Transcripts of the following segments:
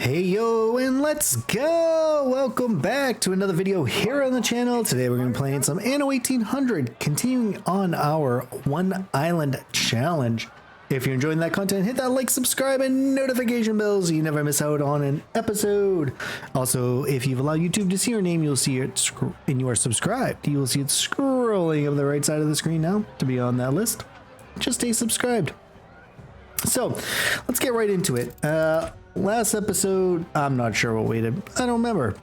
Hey yo, and let's go! Welcome back to another video here on the channel. Today we're going to be playing some Anno 1800, continuing on our One Island Challenge. If you're enjoying that content, hit that like, subscribe, and notification bell so you never miss out on an episode. Also, if you've allowed YouTube to see your name, you'll see it, and you are subscribed. You will see it scrolling on the right side of the screen now to be on that list. Just stay subscribed. So, let's get right into it. Last episode, I'm not sure what we did. I don't remember.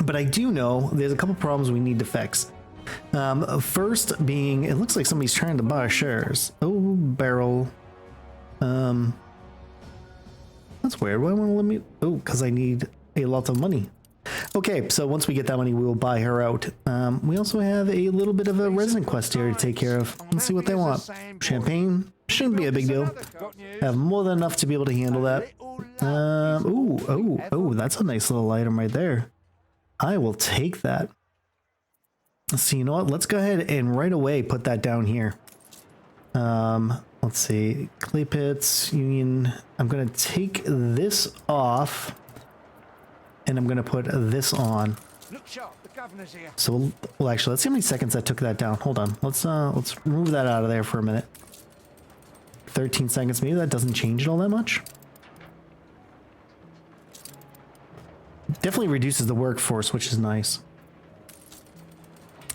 But I do know there's a couple problems we need to fix. First being, it looks like somebody's trying to buy shares. Oh, barrel. That's weird. Why won't it let me? Oh, because I need a lot of money. Okay, so once we get that money, we will buy her out. We also have a little bit of a resident quest here to take care of. Let's see what they want. Champagne. Shouldn't be a big deal. Have more than enough to be able to handle that. Oh, that's a nice little item right there. I will take that. So you know what? Let's go ahead and right away put that down here. Let's see. Clay pits, union. I'm going to take this off. And I'm going to put this on. Look sharp, the governor's here. So, well, actually, let's see how many seconds that took that down. Hold on. Let's remove that out of there for a minute. 13 seconds. Maybe that doesn't change it all that much. Definitely reduces the workforce, which is nice.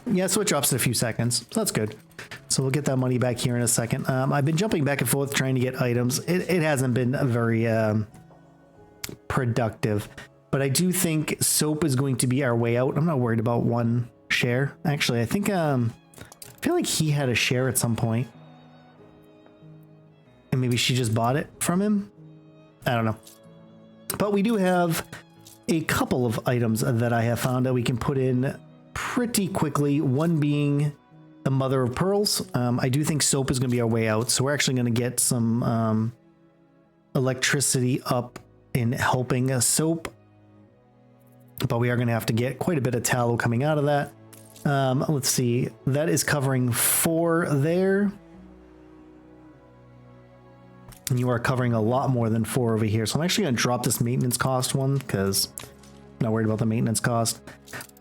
Yeah, so it drops it a few seconds. So that's good. So we'll get that money back here in a second. I've been jumping back and forth trying to get items. It hasn't been very productive. But I do think soap is going to be our way out. I'm not worried about one share. Actually, I think I feel like he had a share at some point. And maybe she just bought it from him. I don't know. But we do have a couple of items that I have found that we can put in pretty quickly. One being the mother of pearls. I do think soap is going to be our way out. So we're actually going to get some electricity up in helping soap. But we are going to have to get quite a bit of tallow coming out of that. Let's see. That is covering 4 there. And you are covering a lot more than 4 over here. So I'm actually going to drop this maintenance cost one because I'm not worried about the maintenance cost.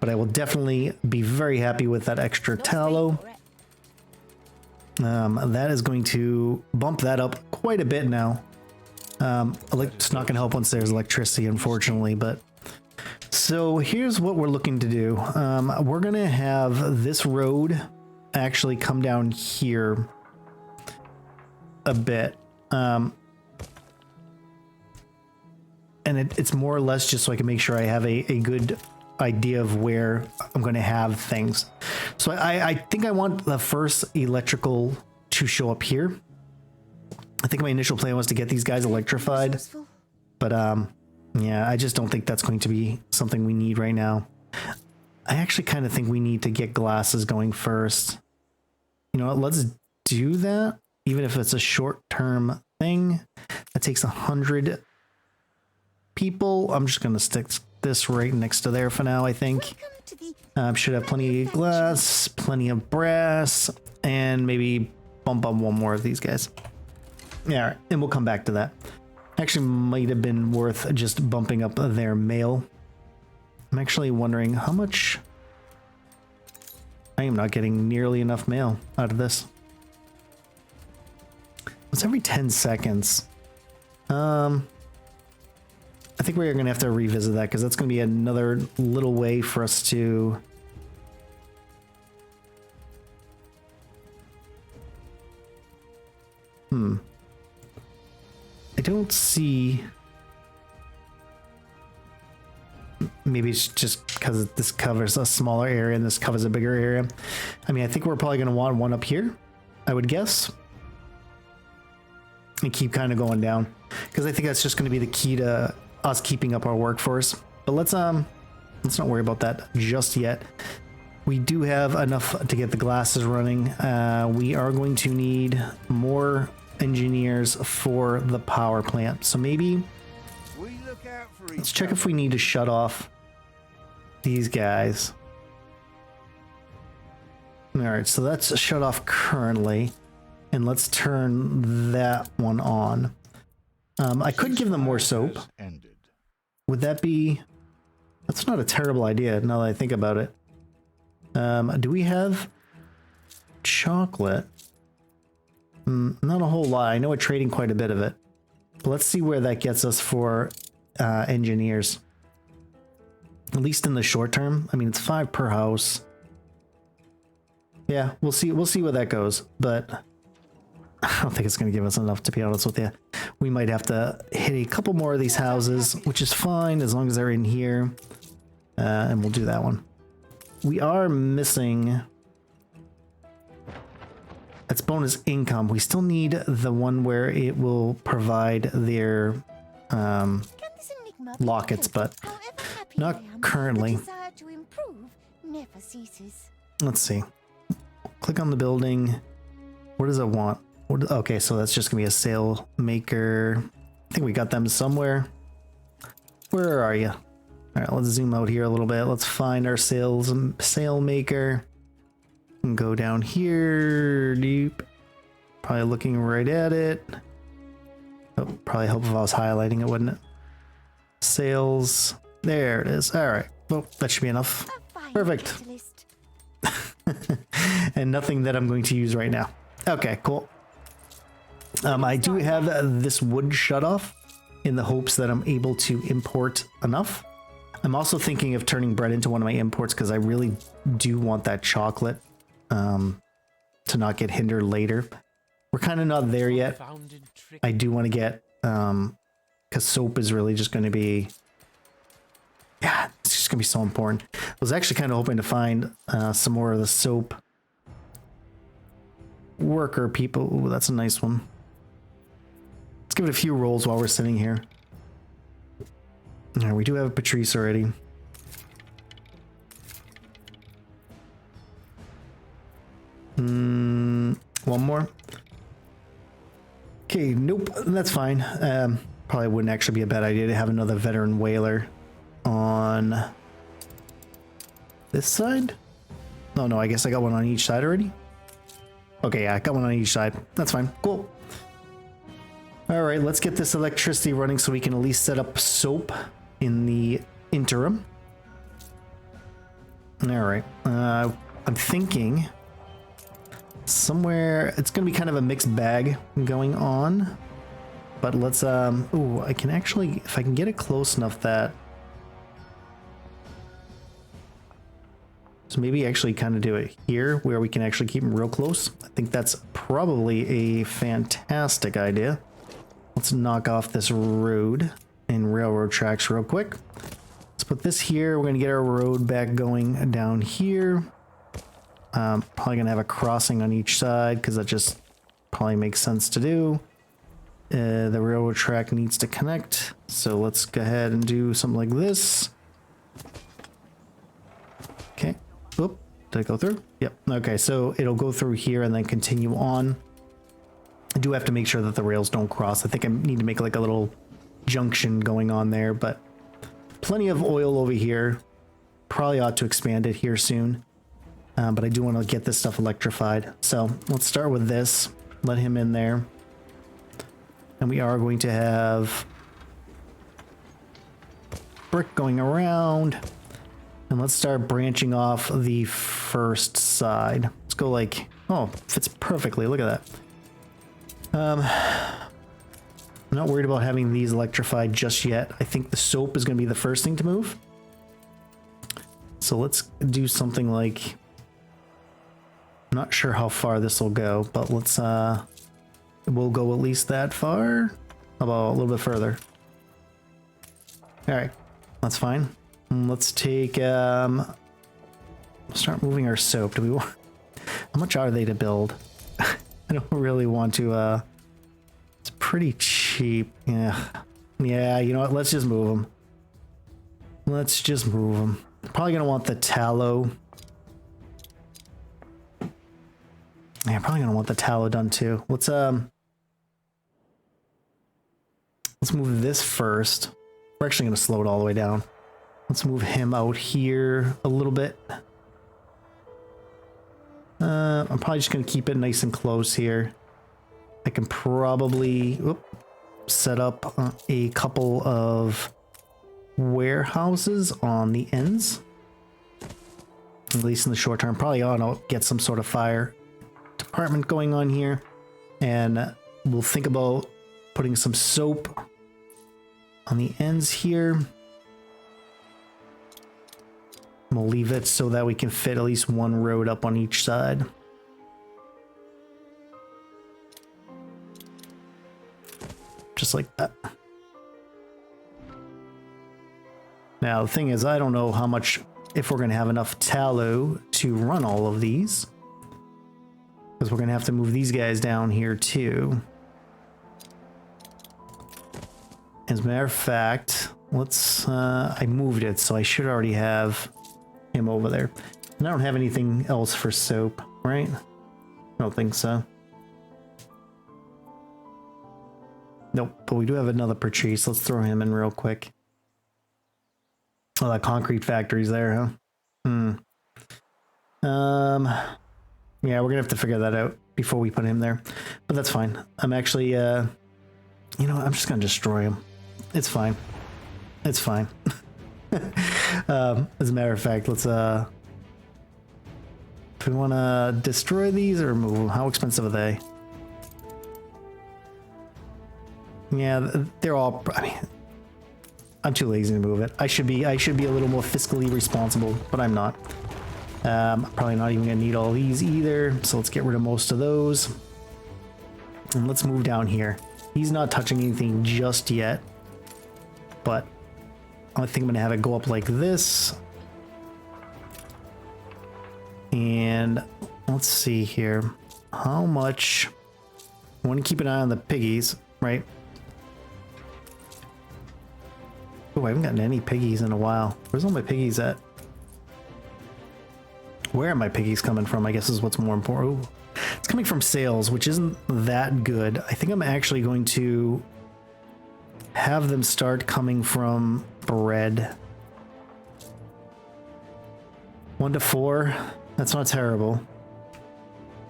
But I will definitely be very happy with that extra tallow. That is going to bump that up quite a bit now. It's not going to help once there's electricity, unfortunately, but... So here's what we're looking to do. We're going to have this road actually come down here a bit. And it's more or less just so I can make sure I have a good idea of where I'm going to have things. So I think I want the first electrical to show up here. I think my initial plan was to get these guys electrified. But yeah, I just don't think that's going to be something we need right now. I actually kind of think we need to get glasses going first. You know what? Let's do that. Even if it's a short-term thing. That takes 100 people. I'm just going to stick this right next to there for now, I think. Should have plenty of glass, plenty of brass, and maybe bump up one more of these guys. Yeah, all right, and we'll come back to that. Actually might have been worth just bumping up their mail. I'm actually wondering how much... I am not getting nearly enough mail out of this. It's every 10 seconds. I think we're going to have to revisit that because that's going to be another little way for us to... I don't see... Maybe it's just because this covers a smaller area and this covers a bigger area. I mean, I think we're probably going to want one up here, I would guess. And keep kind of going down. Because I think that's just going to be the key to us keeping up our workforce. But let's not worry about that just yet. We do have enough to get the glasses running. We are going to need more engineers for the power plant. So maybe let's check if we need to shut off these guys. All right, so that's shut off currently. And let's turn that one on. I could give them more soap. Would that be... That's not a terrible idea now that I think about it. Do we have chocolate? Not a whole lot. I know we're trading quite a bit of it. But let's see where that gets us for engineers. At least in the short term. I mean, it's 5 per house. Yeah, we'll see where that goes. But I don't think it's going to give us enough, to be honest with you. We might have to hit a couple more of these houses, which is fine as long as they're in here. And we'll do that one. We are missing... That's bonus income. We still need the one where it will provide their lockets, but not currently. Let's see. Click on the building. What does it want? Okay, so that's just gonna be a sail maker. I think we got them somewhere. Where are you? All right, let's zoom out here a little bit. Let's find our sail maker. And go down here. Deep. Probably looking right at it. Oh, probably help if I was highlighting it, wouldn't it? Sales. There it is. All right. Well, that should be enough. Perfect. And nothing that I'm going to use right now. Okay, cool. I do have this wood shut off in the hopes that I'm able to import enough. I'm also thinking of turning bread into one of my imports because I really do want that chocolate to not get hindered later. We're kind of not there yet. I do want to get, because soap is really just going to be, yeah, it's just going to be so important. I was actually kind of hoping to find some more of the soap worker people. Ooh, that's a nice one. Let's give it a few rolls while we're sitting here. All right, we do have Patrice already. One more. Okay, nope, that's fine. Probably wouldn't actually be a bad idea to have another veteran whaler on this side. No, I guess I got one on each side already. Okay, yeah, I got one on each side. That's fine. Cool. All right, let's get this electricity running so we can at least set up soap in the interim. All right. I'm thinking somewhere it's gonna be kind of a mixed bag going on, but let's ooh, I can actually, if I can get it close enough that, so maybe actually kind of do it here where we can actually keep them real close. I think that's probably a fantastic idea. Let's knock off this road and railroad tracks real quick. Let's put this here. We're gonna get our road back going down here. Probably gonna have a crossing on each side because that just probably makes sense to do. The railroad track needs to connect, so let's go ahead and do something like this. Okay. Oop, did it go through? Yep. Okay, so it'll go through here and then continue on. I do have to make sure that the rails don't cross. I think I need to make like a little junction going on there, but plenty of oil over here. Probably ought to expand it here soon. But I do want to get this stuff electrified. So let's start with this. Let him in there. And we are going to have brick going around. And let's start branching off the first side. Let's go like, oh, fits perfectly. Look at that. I'm not worried about having these electrified just yet. I think the soap is going to be the first thing to move. So let's do something like, I'm not sure how far this will go, but let's, we'll go at least that far. How about a little bit further? All right, that's fine. Let's take, start moving our soap. Do we want, how much are they to build? I don't really want to, it's pretty cheap. Yeah, you know what? Let's just move them. Let's just move them. Probably gonna want the tallow. Yeah, probably gonna want the tallow done too. Let's move this first. We're actually gonna slow it all the way down. Let's move him out here a little bit. I'm probably just gonna keep it nice and close here. I can probably set up a couple of warehouses on the ends. At least in the short term. Probably ought to get some sort of fire department going on here. And we'll think about putting some soap on the ends here. We'll leave it so that we can fit at least one road up on each side. Just like that. Now, the thing is, I don't know how much, if we're going to have enough tallow to run all of these. Because we're going to have to move these guys down here too. As a matter of fact, let's, I moved it, so I should already have him over there. And I don't have anything else for soap, right? I don't think so. Nope, but we do have another Patrice. Let's throw him in real quick. Oh, that concrete factory's there, huh? Yeah, we're gonna have to figure that out before we put him there. But that's fine. I'm actually, you know, I'm just gonna destroy him. It's fine. It's fine. As a matter of fact, let's, do we want to destroy these or remove them? How expensive are they? Yeah, they're all, I mean, I'm too lazy to move it. I should be a little more fiscally responsible, but I'm not. Probably not even gonna need all these either. So let's get rid of most of those. And let's move down here. He's not touching anything just yet, but I think I'm gonna have it go up like this. And let's see here. How much? I want to keep an eye on the piggies, right? Oh, I haven't gotten any piggies in a while. Where's all my piggies at? Where are my piggies coming from? I guess is what's more important. Ooh, it's coming from sales, which isn't that good. I think I'm actually going to have them start coming from bread. 1 to 4. That's not terrible.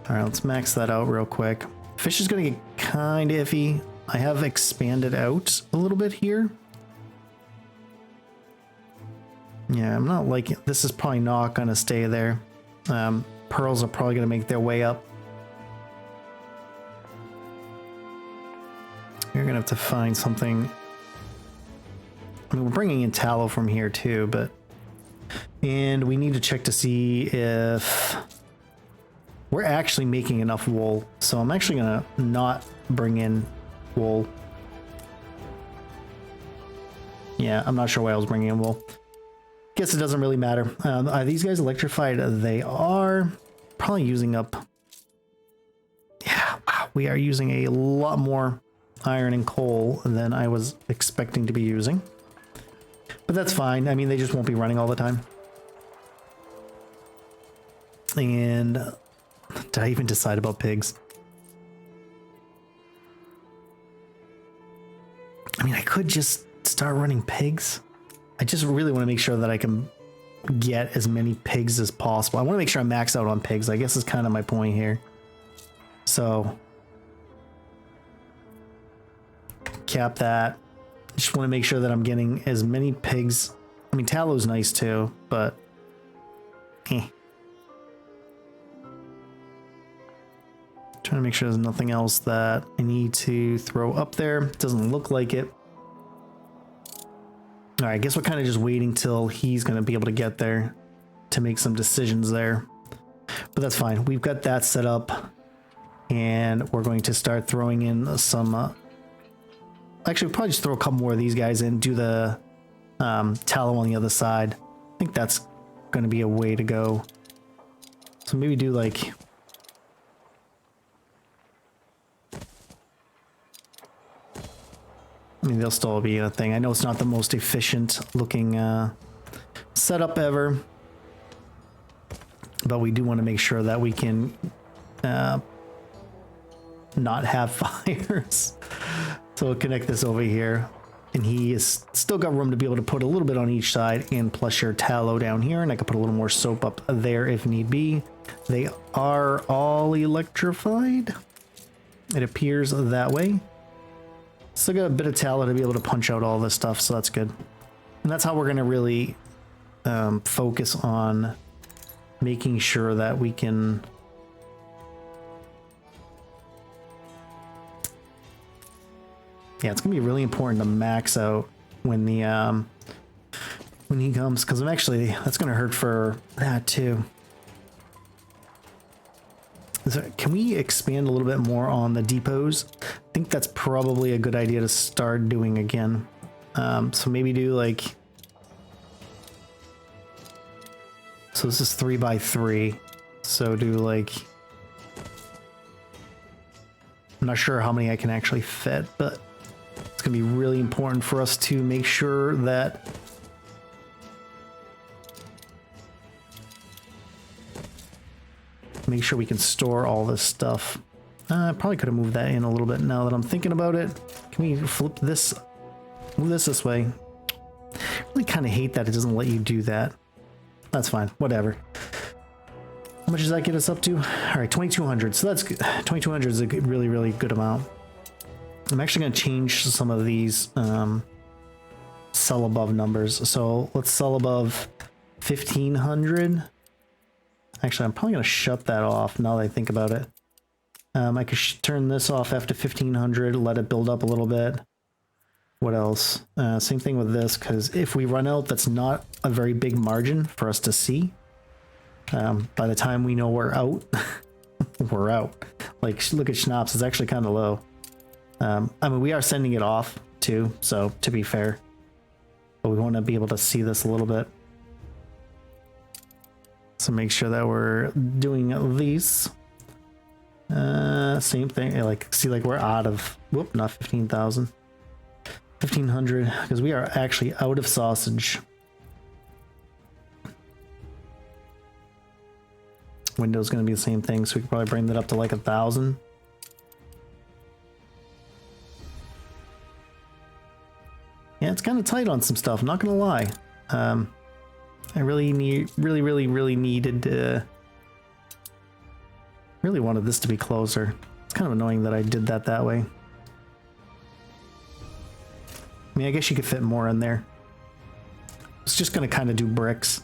All right, let's max that out real quick. Fish is going to get kind of iffy. I have expanded out a little bit here. Yeah, I'm not liking it. This is probably not going to stay there. Pearls are probably going to make their way up. You're going to have to find something. I mean, we're bringing in tallow from here too, but... And we need to check to see if we're actually making enough wool. So I'm actually going to not bring in wool. Yeah, I'm not sure why I was bringing in wool. Guess it doesn't really matter. Are these guys electrified? They are. Probably using up... Yeah, wow, we are using a lot more iron and coal than I was expecting to be using. But that's fine. I mean, they just won't be running all the time. And did I even decide about pigs? I mean, I could just start running pigs. I just really want to make sure that I can get as many pigs as possible. I want to make sure I'm maxed out on pigs, I guess is kind of my point here. So, cap that. Just want to make sure that I'm getting as many pigs. I mean, tallow's nice too, but trying to make sure there's nothing else that I need to throw up there. Doesn't look like it. All right, I guess we're kind of just waiting till he's going to be able to get there to make some decisions there. But that's fine. We've got that set up. And we're going to start throwing in some... actually, we'll probably just throw a couple more of these guys in. Do the tallow on the other side. I think that's going to be a way to go. So maybe do like... I mean, they'll still be a thing. I know it's not the most efficient looking setup ever, but we do want to make sure that we can not have fires. So we'll connect this over here, and he is still got room to be able to put a little bit on each side, and plus your tallow down here, and I could put a little more soap up there if need be. They are all electrified. It appears that way. Still got a bit of tallow to be able to punch out all this stuff, so that's good. And that's how we're going to really focus on making sure that we can it's gonna be really important to max out when the when he comes, because I'm actually, that's gonna hurt for that too. Can we expand a little bit more on the depots? I think that's probably a good idea to start doing again. So maybe do like, so this is 3x3, so do like, I'm not sure how many I can actually fit, but it's gonna be really important for us to make sure that we can store all this stuff. I probably could have moved that in a little bit now that I'm thinking about it. Can we flip this, move this way? I really kind of hate that it doesn't let you do that. That's fine, whatever. How much does that get us up to? All right, 2,200. So that's good. 2,200 is a good, really, really good amount. I'm actually going to change some of these sell above numbers. So let's sell above 1,500. Actually, I'm probably going to shut that off now that I think about it. I could turn this off after 1,500, let it build up a little bit. What else? Same thing with this, because if we run out, that's not a very big margin for us to see. By the time we know we're out, we're out. Like, look at Schnapps, it's actually kind of low. I mean, we are sending it off too, so to be fair. But we want to be able to see this a little bit. So make sure that we're doing these. Same thing, like, see, like we're out of, whoop, not 15,000. 1,500, because we are actually out of sausage. Window's going to be the same thing, so we could probably bring that up to like 1,000. Yeah, it's kind of tight on some stuff, not gonna lie. I really needed really wanted this to be closer. It's kind of annoying that I did that way. I mean, I guess you could fit more in there. It's just gonna kind of do bricks.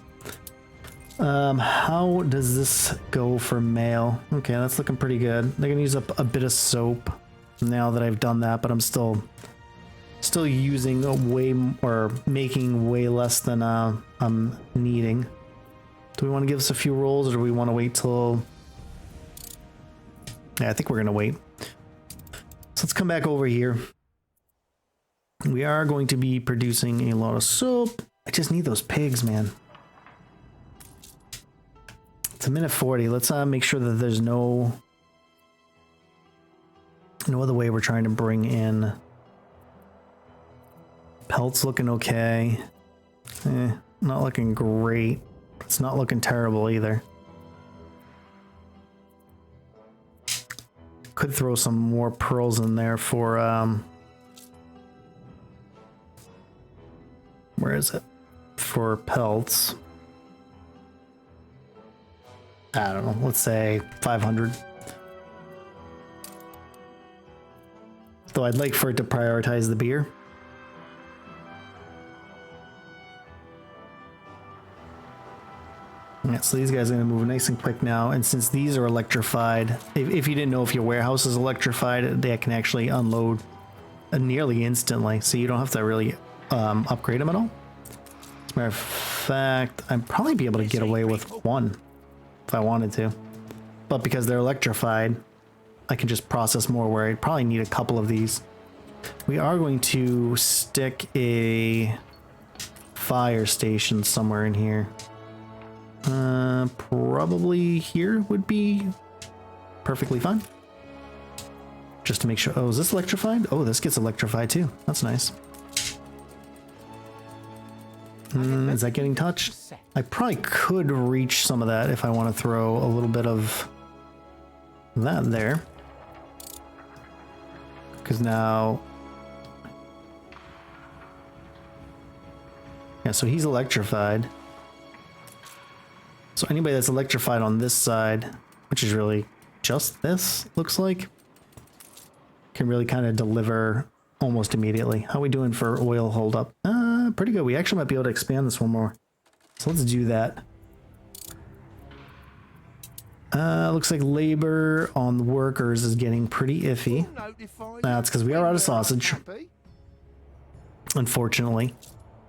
How does this go for mail? Okay, that's looking pretty good. They're gonna use up a bit of soap now that I've done that, but I'm still using a way, or making way less than I'm needing. Do we want to give us a few rolls, or do we want to wait till... Yeah, I think we're gonna wait. So let's come back over here. We are going to be producing a lot of soap. I just need those pigs, man. It's a minute 40. Let's make sure that there's no other way we're trying to bring in. Pelt's looking okay. Not looking great. It's not looking terrible either. Could throw some more pearls in there for where is it? For pelts. I don't know, let's say 500. Though I'd like for it to prioritize the beer. Yeah, so these guys are going to move nice and quick now, and since these are electrified, if you didn't know, if your warehouse is electrified, they can actually unload nearly instantly, so you don't have to really upgrade them at all. As a matter of fact, I'd probably be able to get away with one if I wanted to, but because they're electrified, I can just process more, where I'd probably need a couple of these. We are going to stick a fire station somewhere in here. Probably here would be perfectly fine. Just to make sure. Oh, is this electrified? Oh, this gets electrified too. That's nice. Is that getting touched? I probably could reach some of that if I want to throw a little bit of that there. Because now... Yeah, so he's electrified. So anybody that's electrified on this side, which is really just this, looks like, can really kind of deliver almost immediately. How are we doing for oil holdup? Pretty good. We actually might be able to expand this one more. So let's do that. Looks like labor on the workers is getting pretty iffy. That's because we are out of sausage. Unfortunately.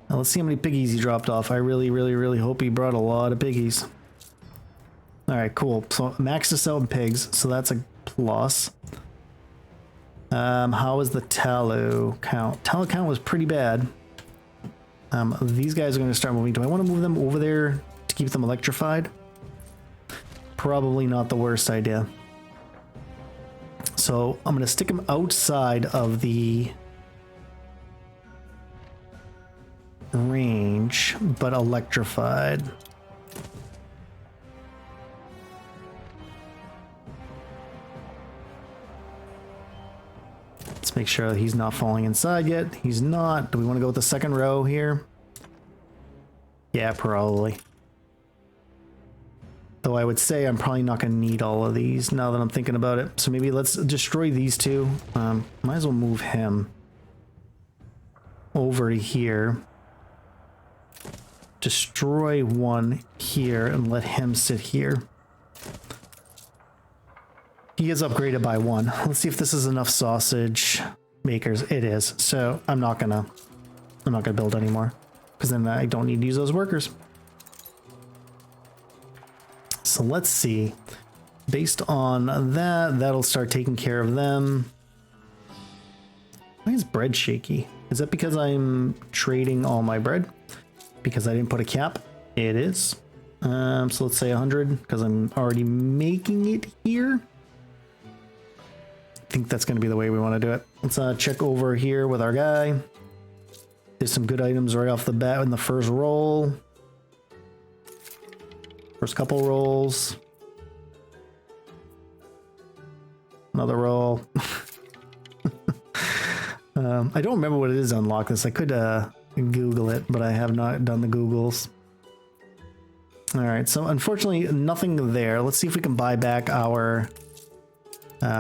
Now let's see how many piggies he dropped off. I really hope he brought a lot of piggies. Alright, cool. So max us out in pigs, so that's a plus. How is the tallow count? Tallow count was pretty bad. These guys are going to start moving. Do I want to move them over there to keep them electrified? Probably not the worst idea. So I'm going to stick them outside of the range, but electrified. Let's make sure that he's not falling inside yet. He's not. Do we want to go with the second row here? Yeah, probably. Though I would say I'm probably not going to need all of these now that I'm thinking about it. So maybe let's destroy these two. Might as well move him over to here. Destroy one here and let him sit here. He is upgraded by one. Let's see if this is enough sausage makers. It is. So I'm not gonna build anymore because then I don't need to use those workers. So let's see. Based on that, that'll start taking care of them. Why is bread shaky? Is that because I'm trading all my bread? Because I didn't put a cap? It is. So let's say 100 because I'm already making it here. I think that's going to be the way we want to do it. Let's check over here with our guy. There's some good items right off the bat in the first roll. First couple rolls. Another roll. I don't remember what it is to unlock this. I could Google it, but I have not done the Googles. Alright, so unfortunately nothing there. Let's see if we can buy back our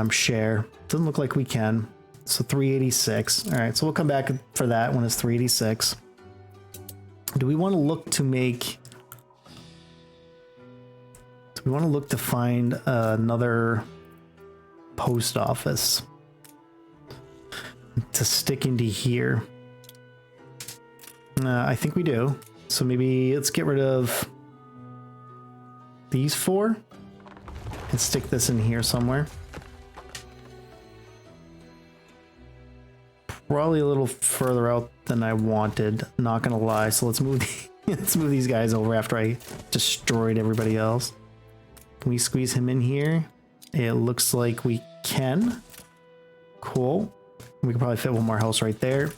share. Doesn't look like we can. So 386. Alright, so we'll come back for that when it's 386. Do we want to look to make... Do we want to look to find another post office to stick into here? I think we do. So maybe let's get rid of these four and stick this in here somewhere. Probably a little further out than I wanted, not gonna lie. So let's move let's move these guys over after I destroyed everybody else. Can we squeeze him in here? It looks like we can. Cool. We can probably fit one more house right there.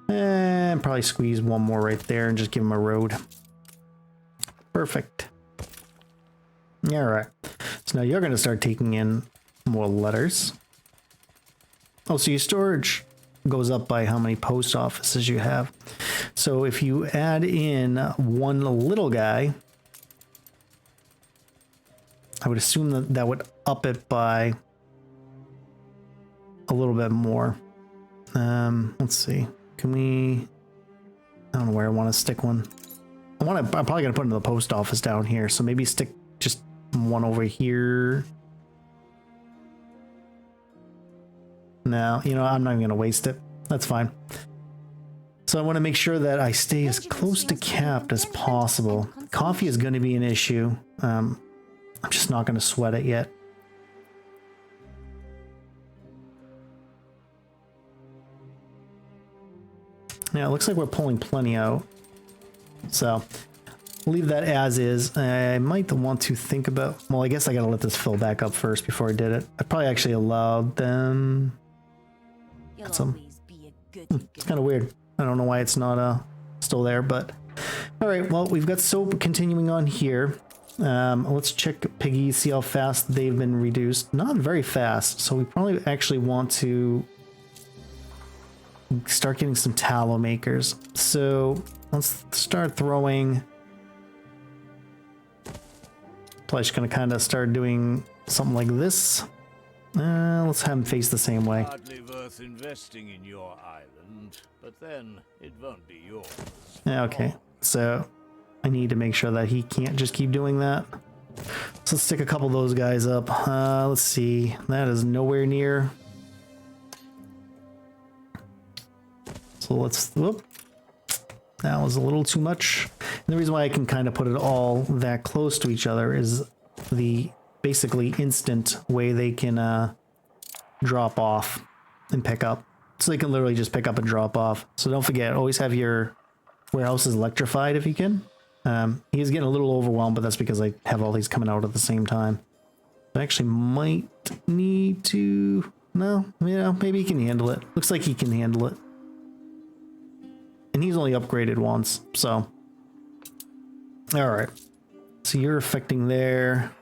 And probably squeeze one more right there and just give him a road. Perfect. Alright. So now you're going to start taking in more letters. Oh, so your storage goes up by how many post offices you have. So if you add in one little guy, I would assume that that would up it by a little bit more. Let's see. Can we... I don't know where I want to stick one. I'm probably going to put into the post office down here. So maybe stick just one over here. No, you know, I'm not even going to waste it. That's fine. So I want to make sure that I stay as close to capped as possible. Coffee is going to be an issue. I'm just not going to sweat it yet. Yeah, it looks like we're pulling plenty out. So, leave that as is. I might want to think about... Well, I guess I got to let this fill back up first before I did it. I probably actually allowed them... It's kind of weird. I don't know why it's not still there, but... Alright, well, we've got soap continuing on here. Let's check piggies, see how fast they've been reduced. Not very fast, so we probably actually want to start getting some tallow makers. So let's start throwing... Probably just gonna kind of start doing something like this. Let's have him face the same way. Hardly worth investing in your island, but then it won't be yours. Yeah, okay, so I need to make sure that he can't just keep doing that. So let's stick a couple of those guys up. Let's see. That is nowhere near. So let's, whoop. That was a little too much. And the reason why I can kind of put it all that close to each other is the basically instant way they can drop off and pick up. So they can literally just pick up and drop off. So don't forget, always have your warehouses electrified if you can. He is getting a little overwhelmed, but that's because I have all these coming out at the same time. I actually might need to... No, yeah, maybe he can handle it. Looks like he can handle it. And he's only upgraded once, so... Alright. So you're affecting there.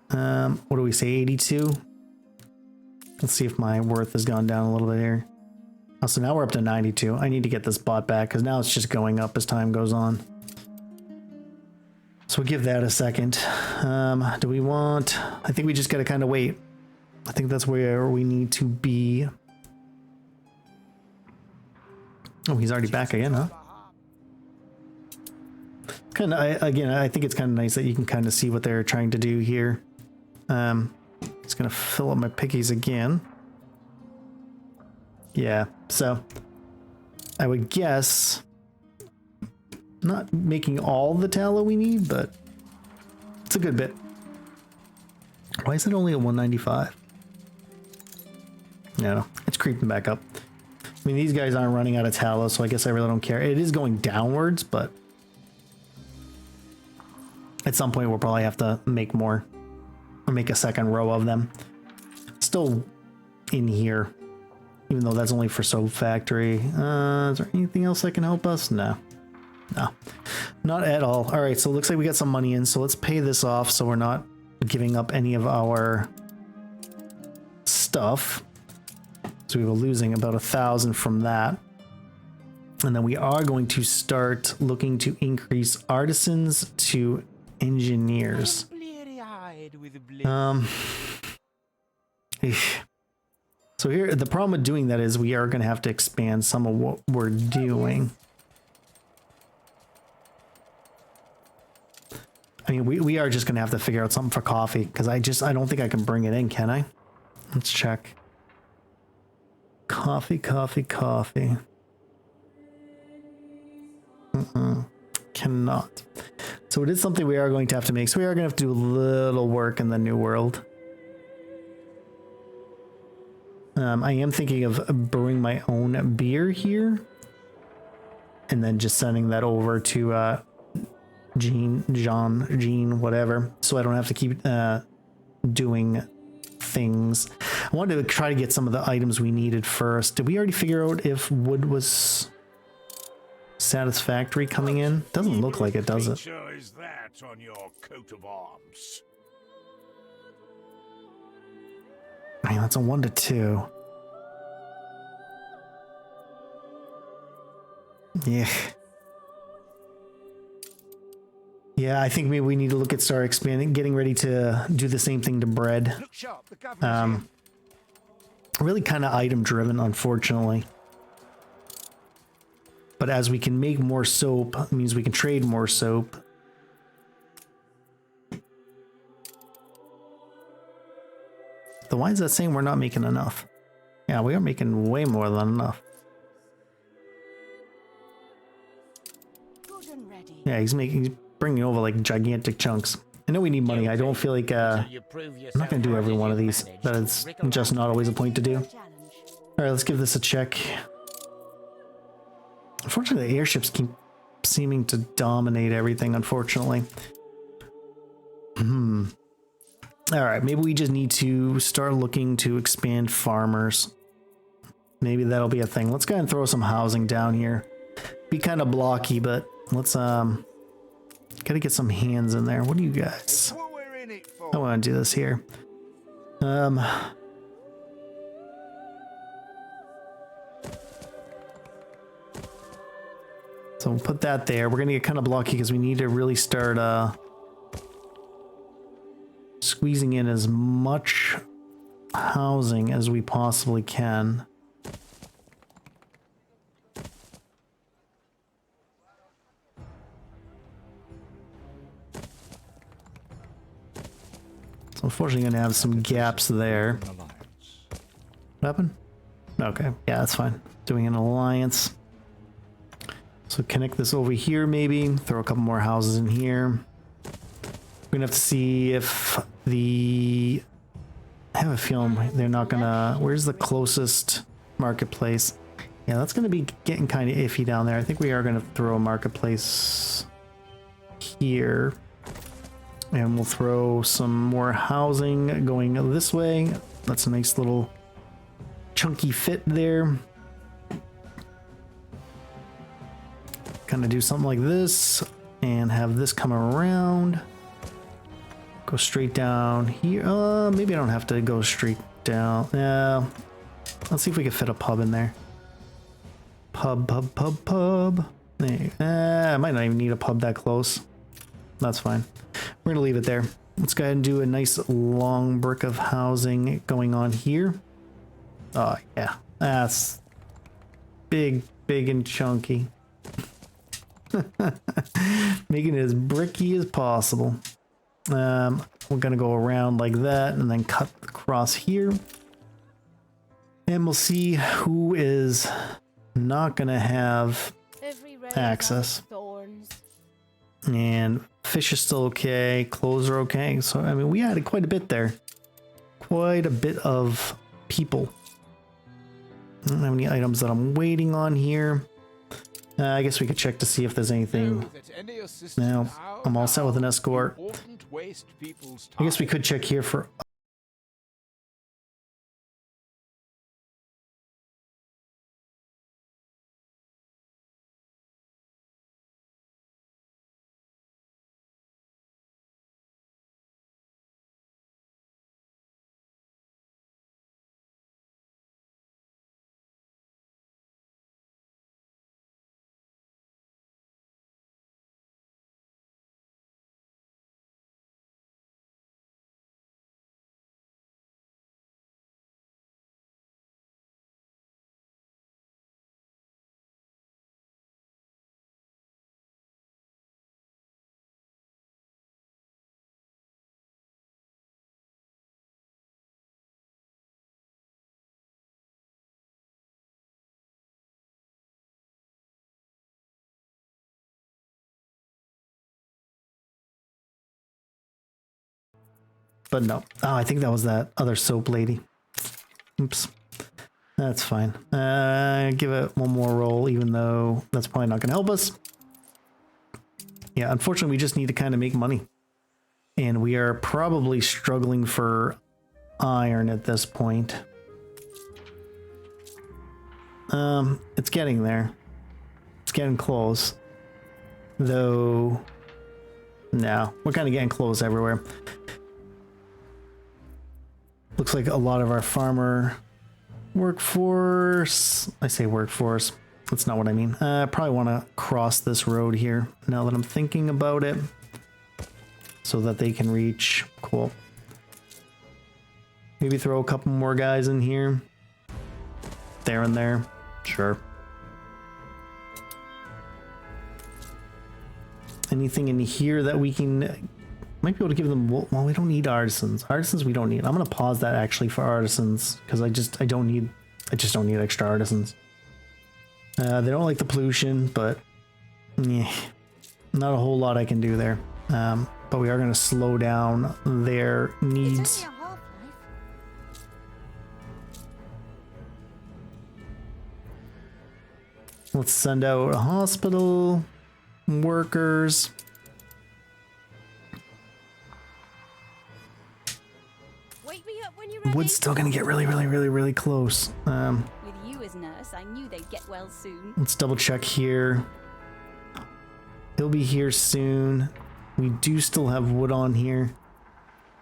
What do we say, 82? Let's see if my worth has gone down a little bit here. Oh, so now we're up to 92. I need to get this bot back, because now it's just going up as time goes on. So we'll give that a second. Do we want... I think we just gotta kind of wait. I think that's where we need to be. Oh, he's already back again, huh? Kind of, again, I think it's kind of nice that you can kind of see what they're trying to do here. Just gonna fill up my pickies again. Yeah, so I would guess not making all the tallow we need, but it's a good bit. Why is it only at 195? No, it's creeping back up. I mean, these guys aren't running out of tallow, so I guess I really don't care. It is going downwards, but at some point we'll probably have to make more, or make a second row of them. Still in here, even though that's only for soap factory. Is there anything else that can help us? No, not at all. All right, so it looks like we got some money in, so let's pay this off so we're not giving up any of our stuff. So we were losing about 1,000 from that. And then we are going to start looking to increase artisans to engineers. So here, the problem with doing that is we are going to have to expand some of what we're doing. I mean, we are just going to have to figure out something for coffee, because I don't think I can bring it in, can I? Let's check. Coffee. Cannot. So it is something we are going to have to make. So we are going to have to do a little work in the New World. I am thinking of brewing my own beer here. And then just sending that over to Jean, whatever. So I don't have to keep doing things. I wanted to try to get some of the items we needed first. Did we already figure out if wood was satisfactory coming in? Doesn't look like it, does it? Is that on your coat of arms? I mean, that's a 1 to 2. Yeah, I think maybe we need to look at start expanding, getting ready to do the same thing to bread. Look sharp, the governor's here. Really kind of item driven, unfortunately. But as we can make more soap, it means we can trade more soap. Then why is that saying we're not making enough? Yeah, we are making way more than enough. Yeah, he's bringing over like gigantic chunks. I know we need money. I don't feel like I'm not gonna do every one of these. That is just not always a point to do. All right, let's give this a check. Unfortunately, the airships keep seeming to dominate everything, unfortunately. All right, maybe we just need to start looking to expand farmers. Maybe that'll be a thing. Let's go ahead and throw some housing down here. Be kind of blocky, but let's gotta get some hands in there. What do you guys? What we're in it for. I want to do this here. So we'll put that there. We're gonna get kind of blocky because we need to really start squeezing in as much housing as we possibly can. So unfortunately gonna have some gaps there. What happened? Okay, yeah, that's fine. Doing an alliance. So connect this over here maybe, throw a couple more houses in here. We're gonna have to see if the... I have a feeling they're not gonna... Where's the closest marketplace? Yeah, that's gonna be getting kind of iffy down there. I think we are gonna throw a marketplace here. And we'll throw some more housing going this way. That's a nice little chunky fit there. Kind of do something like this and have this come around. Go straight down here. Maybe I don't have to go straight down. Yeah. Let's see if we can fit a pub in there. Pub. There. I might not even need a pub that close. That's fine. We're gonna leave it there. Let's go ahead and do a nice long brick of housing going on here. Oh yeah, that's big and chunky. Making it as bricky as possible. We're gonna go around like that and then cut across here. And we'll see who is not gonna have access. And fish is still okay, clothes are okay. So, I mean, we added quite a bit there. Quite a bit of people. I don't have any items that I'm waiting on here. I guess we could check to see if there's anything. No, I'm all set with an escort. I guess we could check here for... But no. Oh, I think that was that other soap lady. Oops. That's fine. Give it one more roll, even though that's probably not going to help us. Yeah, unfortunately, we just need to kind of make money. And we are probably struggling for iron at this point. It's getting there. It's getting close. Though, no, we're kind of getting close everywhere. Looks like a lot of our farmer workforce, I say workforce, that's not what I mean. I probably want to cross this road here now that I'm thinking about it so that they can reach. Cool. Maybe throw a couple more guys in here. There and there. Sure. Anything in here that we can... Might be able to give them... Well, we don't need artisans. Artisans we don't need. I'm going to pause that actually for artisans because I just don't need extra artisans. They don't like the pollution, but yeah, not a whole lot I can do there. But we are going to slow down their needs. Let's send out a hospital workers. Wood's still gonna get really close. With you as nurse, I knew they'd get well soon. Let's double check here. He'll be here soon. We do still have wood on here.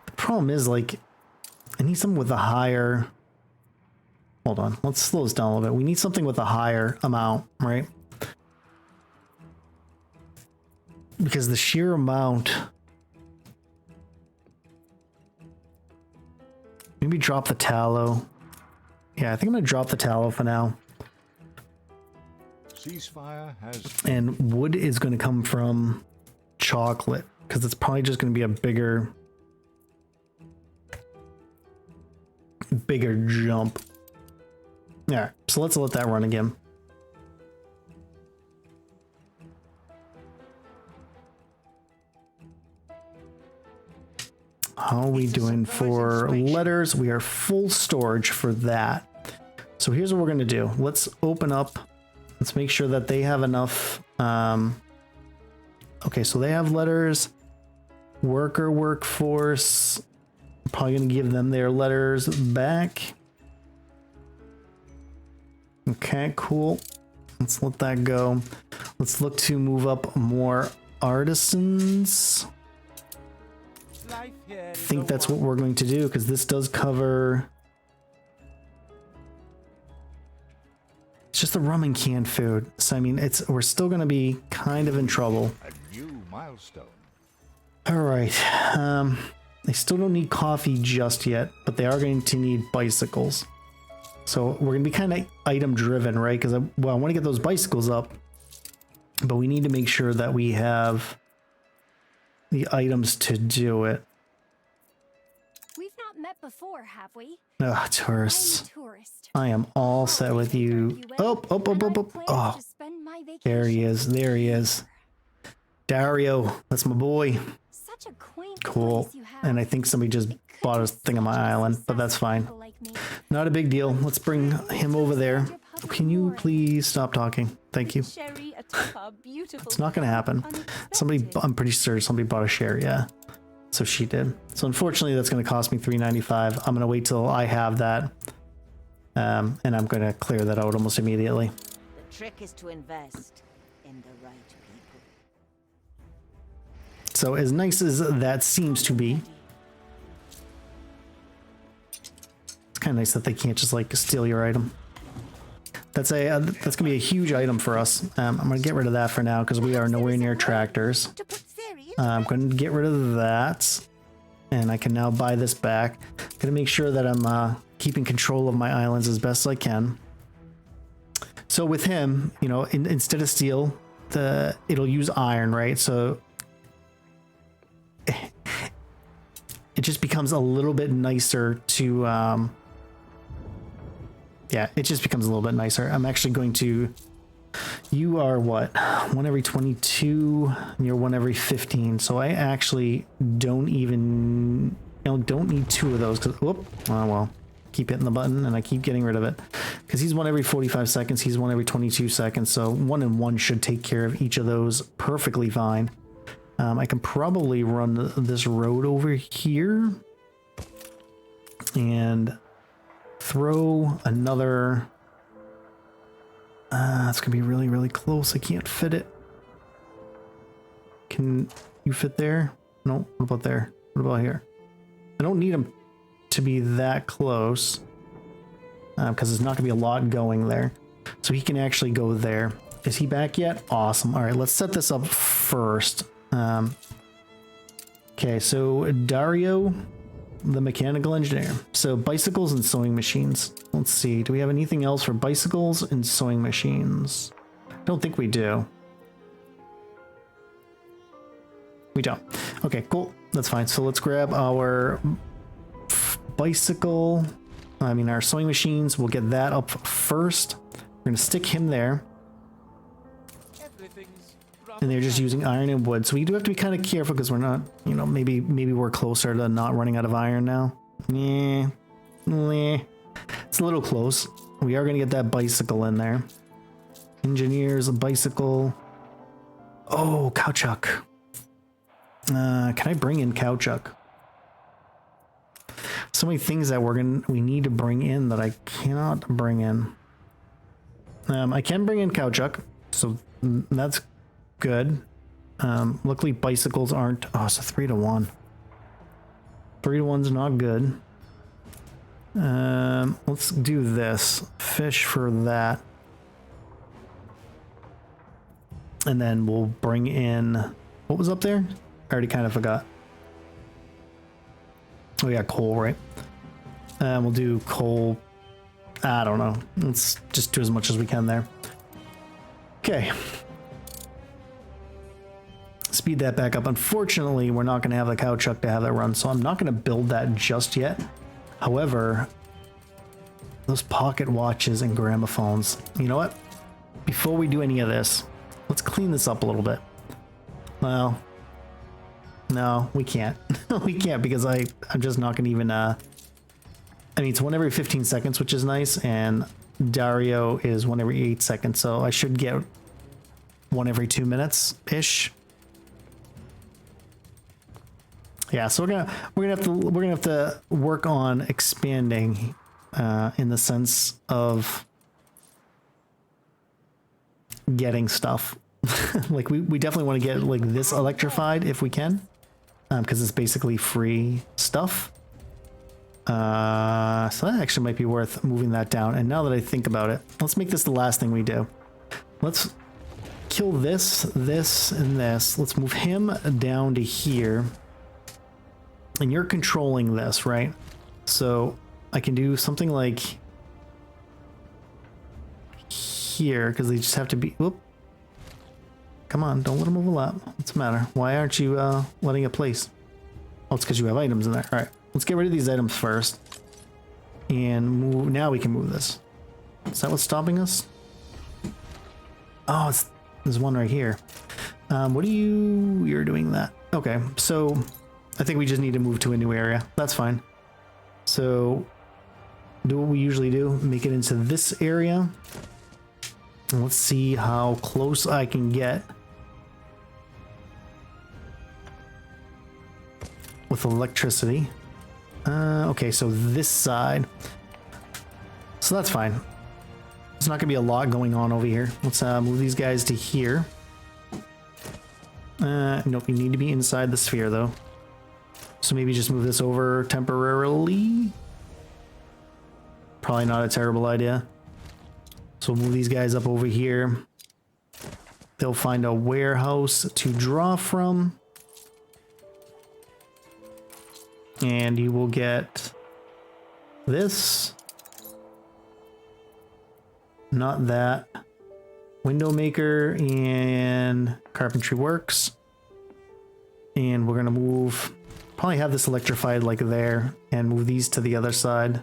The problem is, like, I need something with a higher... Hold on, let's slow this down a little bit. We need something with a higher amount, right? Because the sheer amount... Maybe drop the tallow? Yeah, I think I'm gonna drop the tallow for now. Ceasefire has And wood is gonna come from chocolate, because it's probably just gonna be a bigger jump. Yeah, so let's let that run again. How are we doing for letters? We are full storage for that. So here's what we're gonna do. Let's open up. Let's make sure that they have enough. Okay, so they have letters. Workforce. Probably gonna give them their letters back. Okay, cool. Let's let that go. Let's look to move up more artisans. life here. I think that's what we're going to do, because this does cover. It's just the rum and canned food. So I mean, we're still going to be kind of in trouble. A new milestone. All right. They still don't need coffee just yet, but they are going to need bicycles. So we're going to be kind of item driven, right? Because I want to get those bicycles up, but we need to make sure that we have the items to do it. We've not met before, have we? Ugh, tourists. I'm a tourist. I am all set with you. Oh. Oh, there he is. There he is. Dario, that's my boy. Such a quaint Cool. place you have. And I think somebody just bought a thing on my island, but that's fine. People like me. Not a big deal. Let's bring him over there. Can you please stop talking? Thank you. Sherry atop our beautiful. It's not going to happen. Somebody, I'm pretty sure somebody bought a share. Yeah. So she did. So unfortunately, that's going to cost me $3.95. I'm going to wait till I have that. And I'm going to clear that out almost immediately. The trick is to invest in the right people. So as nice as that seems to be, it's kind of nice that they can't just like steal your item. That's gonna be a huge item for us. I'm gonna get rid of that for now because we are nowhere near tractors. To put theory I'm gonna get rid of that, and I can now buy this back. Gonna make sure that I'm keeping control of my islands as best I can. So with him, you know, instead of steel, it'll use iron, right? So it just becomes a little bit nicer to. Yeah, it just becomes a little bit nicer. I'm actually going to. You are what? 1 every 22. And you're 1 every 15. So I actually don't even. Don't need 2 of those because. Whoop. Oh well. Keep hitting the button and I keep getting rid of it because he's 1 every 45 seconds. He's 1 every 22 seconds. So 1 and 1 should take care of each of those perfectly fine. I can probably run this road over here and throw another. It's gonna be really, really close. I can't fit it. Can you fit there? No. What about there? What about here? I don't need them to be that close because there's not gonna be a lot going there. So he can actually go there. Is he back yet? Awesome. All right, let's set this up first. Okay, so Dario, the mechanical engineer. So bicycles and sewing machines. Let's see. Do we have anything else for bicycles and sewing machines? Don't think we do. We don't. Okay, cool. That's fine. So let's grab our bicycle. Our sewing machines. We'll get that up first. We're going to stick him there. And they're just using iron and wood. So we do have to be kind of careful because we're not, maybe we're closer to not running out of iron now. It's a little close. We are going to get that bicycle in there. Engineers, a bicycle. Oh, Cowchuck. Can I bring in Cowchuck? So many things that we need to bring in that I cannot bring in. I can bring in Cowchuck, so that's good. Luckily bicycles aren't. Oh, it's a 3-to-1. 3-to-1's not good. Let's do this. Fish for that. And then we'll bring in, what was up there? I already kind of forgot. Oh yeah, coal, right? We'll do coal. I don't know. Let's just do as much as we can there. Okay. Speed that back up. Unfortunately, we're not going to have the cow chuck to have that run, so I'm not going to build that just yet. However, those pocket watches and gramophones. You know what? Before we do any of this, let's clean this up a little bit. Well, no, we can't. We can't because I'm just not going to even... I mean, it's one every 15 seconds, which is nice, and Dario is one every 8 seconds, so I should get one every 2 minutes-ish. Yeah, so we're gonna have to work on expanding in the sense of getting stuff. Like we definitely want to get like this electrified if we can, because it's basically free stuff. So that actually might be worth moving that down. And now that I think about it, let's make this the last thing we do. Let's kill this, this, and this. Let's move him down to here. And you're controlling this, right? So I can do something like here, because they just have to be... Whoop. Come on, don't let them overlap. What's the matter? Why aren't you letting it place? Oh, it's because you have items in there. All right, let's get rid of these items first. And move. Now we can move this. Is that what's stopping us? Oh, there's one right here. What are you... You're doing that. Okay, so... I think we just need to move to a new area. That's fine. So, do what we usually do. Make it into this area. And let's see how close I can get with electricity. Okay, so this side. So that's fine. There's not going to be a lot going on over here. Let's move these guys to here. Nope, you need to be inside the sphere, though. So maybe just move this over temporarily. Probably not a terrible idea. So we'll move these guys up over here. They'll find a warehouse to draw from. And you will get this. Not that. Window maker and carpentry works. And we're gonna move... Probably have this electrified like there and move these to the other side.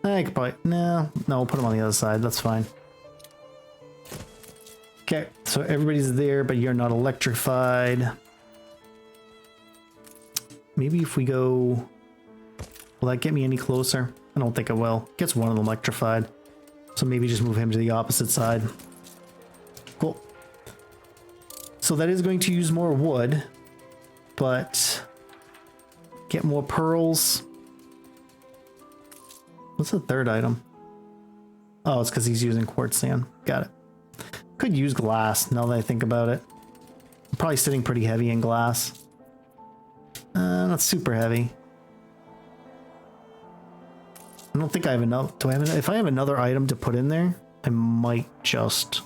I could probably... No, we'll put them on the other side. That's fine. Okay, so everybody's there, but you're not electrified. Maybe if we go... Will that get me any closer? I don't think it will. Gets one of them electrified. So maybe just move him to the opposite side. Cool. So that is going to use more wood, but... Get more pearls. What's the third item? Oh, it's because he's using quartz sand. Got it. Could use glass now that I think about it. I'm probably sitting pretty heavy in glass. Not super heavy. I don't think I have enough. Do I have enough? If I have another item to put in there, I might just...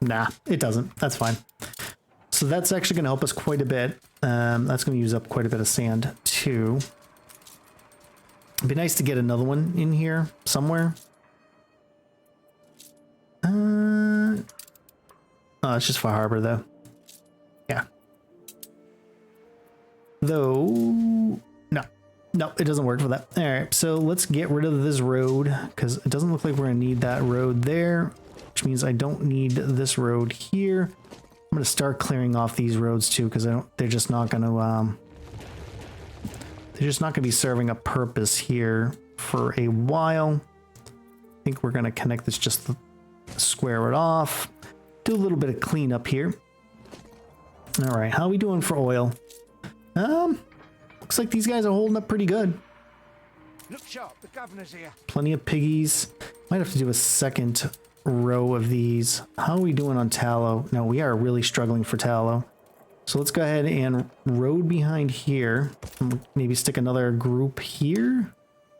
Nah, it doesn't. That's fine. So that's actually going to help us quite a bit. That's going to use up quite a bit of sand too. It'd be nice to get another one in here somewhere. Oh, it's just for harbor though. Yeah. Though, no, it doesn't work for that. All right, so let's get rid of this road because it doesn't look like we're going to need that road there, which means I don't need this road here. I'm going to start clearing off these roads too because they're just not going to be serving a purpose here for a while. I think we're going to connect this just to square it off. Do a little bit of cleanup here. All right, how are we doing for oil? Looks like these guys are holding up pretty good. Look sharp, the governor's here. Plenty of piggies. Might have to do a second row of these. How are we doing on tallow? No, we are really struggling for tallow. So let's go ahead and road behind here. Maybe stick another group here.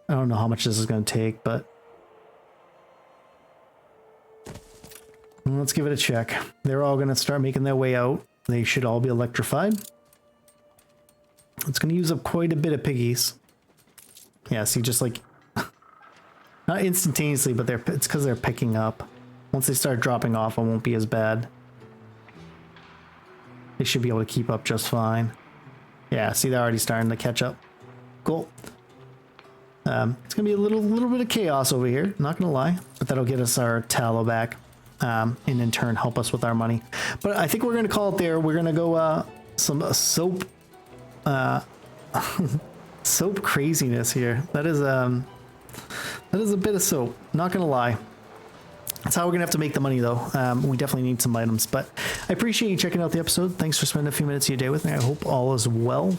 I don't know how much this is going to take, but let's give it a check. They're all going to start making their way out. They should all be electrified. It's going to use up quite a bit of piggies. Yeah, see, just like, not instantaneously, but it's because they're picking up. Once they start dropping off, it won't be as bad. They should be able to keep up just fine. Yeah, see, they're already starting to catch up. Cool. It's gonna be a little bit of chaos over here, not gonna lie, but that'll get us our tallow back, and in turn help us with our money. But I think we're gonna call it there. We're gonna go some soap, soap craziness here. That is a bit of soap. Not gonna lie. That's how we're gonna have to make the money, though. We definitely need some items, but I appreciate you checking out the episode. Thanks for spending a few minutes of your day with me. I hope all is well.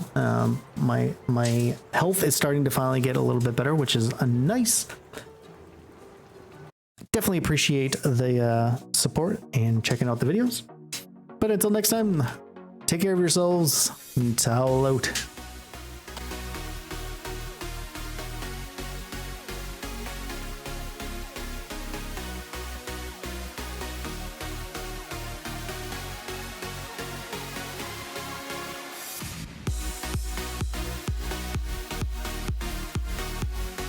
My health is starting to finally get a little bit better, which is a nice. Definitely appreciate the support and checking out the videos. But until next time, take care of yourselves. Towel out.